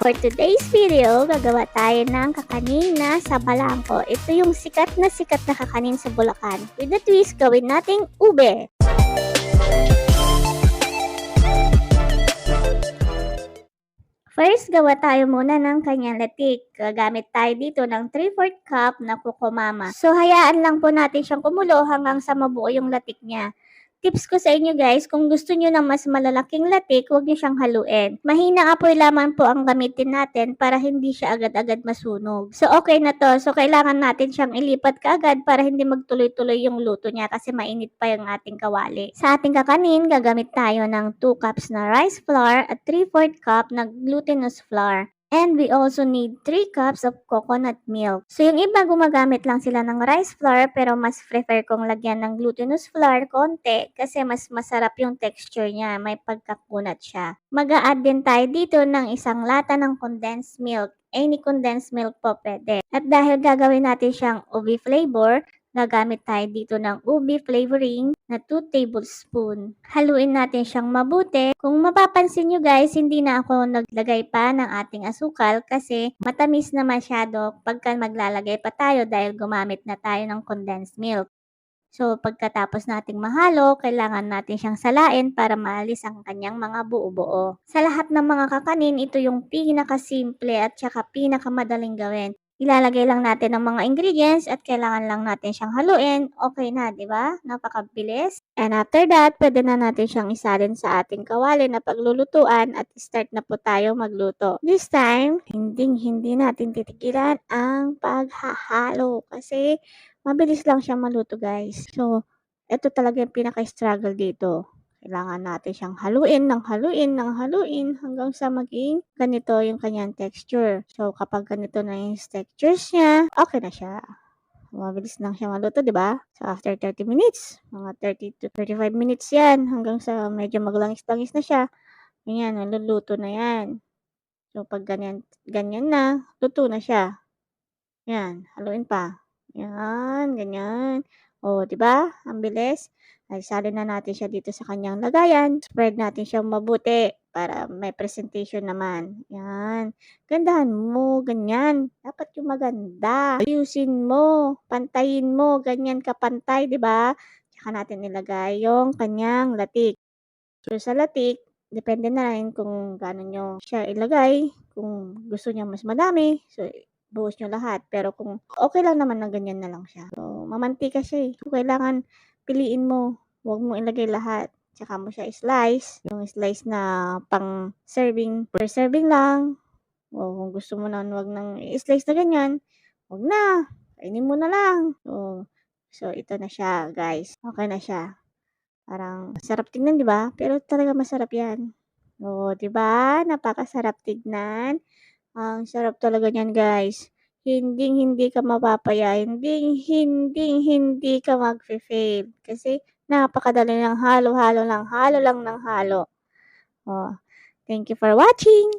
For today's video, gagawa tayo ng kakanin na sa balangko. Ito yung sikat na kakanin sa Bulacan. With the twist, gawin nating ube. First, gawa tayo muna ng kanyang latik. Gagamit tayo dito ng 3/4 cup na kukumama. So, hayaan lang po natin siyang kumulo hanggang sa mabuo yung latik niya. Tips ko sa inyo guys, kung gusto nyo ng mas malalaking latik, huwag nyo siyang haluin. Mahina apoy lamang po ang gamitin natin para hindi siya agad-agad masunog. So okay na to. So kailangan natin siyang ilipat kaagad para hindi magtuloy-tuloy yung luto niya kasi mainit pa yung ating kawali. Sa ating kakanin, gagamit tayo ng 2 cups na rice flour at 3/4 cup na glutinous flour. And we also need 3 cups of coconut milk. So yung iba gumagamit lang sila ng rice flour pero mas prefer kong lagyan ng glutinous flour konti kasi mas masarap yung texture niya, may pagkakunat siya. Mag-a-add din tayo dito ng isang lata ng condensed milk. Any condensed milk po pwede. At dahil gagawin natin siyang ube flavor, gagamit tayo dito ng ube flavoring na 2 tablespoon. Haluin natin siyang mabuti. Kung mapapansin nyo guys, hindi na ako naglagay pa ng ating asukal kasi matamis na masyado pagka maglalagay pa tayo dahil gumamit na tayo ng condensed milk. So, pagkatapos nating mahalo, kailangan natin siyang salain para maalis ang kanyang mga buo-buo. Sa lahat ng mga kakanin, ito yung pinakasimple at saka pinakamadaling gawin. Ilalagay lang natin ang mga ingredients at kailangan lang natin siyang haluin. Okay na, di ba? Napakabilis. And after that, pwede na natin siyang isalin sa ating kawali na paglulutuan at start na po tayo magluto. This time, hindi natin titigilan ang paghahalo kasi mabilis lang siyang maluto guys. So, ito talaga yung pinaka-struggle dito. Kailangan natin siyang haluin hanggang sa maging ganito yung kanyang texture. So, kapag ganito na yung textures niya, okay na siya. Mabilis lang siya maluto, di ba? So, after 30 minutes, mga 30 to 35 minutes yan, hanggang sa medyo maglangis-langis na siya. Ganyan, naluluto na yan. So, pag ganyan na, luto na siya. Yan, haluin pa. Yan, ganyan. O, di ba? Ang bilis. Ay, salin na natin siya dito sa kanyang lagayan. Spread natin siyang mabuti para may presentation naman. Yan. Gandahan mo, ganyan. Dapat yung maganda. Ayusin mo, pantayin mo, ganyan kapantay, di ba? Tsaka natin ilagay yung kanyang latik. So, sa latik, depende na rin kung gaano nyo siya ilagay. Kung gusto niya mas madami, so buhos nyo lahat. Pero kung okay lang naman na ganyan na lang siya. So, mamantika siya eh. So, kailangan piliin mo. Huwag mo ilagay lahat. Tsaka mo siya slice. Yung slice na pang serving, per serving lang. O kung gusto mo na huwag nang i-slice na ganyan, huwag na. Kainin mo na lang. So ito na siya guys. Okay na siya. Parang sarap tingnan, di ba? Pero talaga masarap yan. O, di ba? Napakasarap tignan. Ang sarap talaga niyan, guys. Hindi ka mapapaya. Hindi ka mag-fail. Kasi napakadali ng halo lang ng halo. Oh, thank you for watching.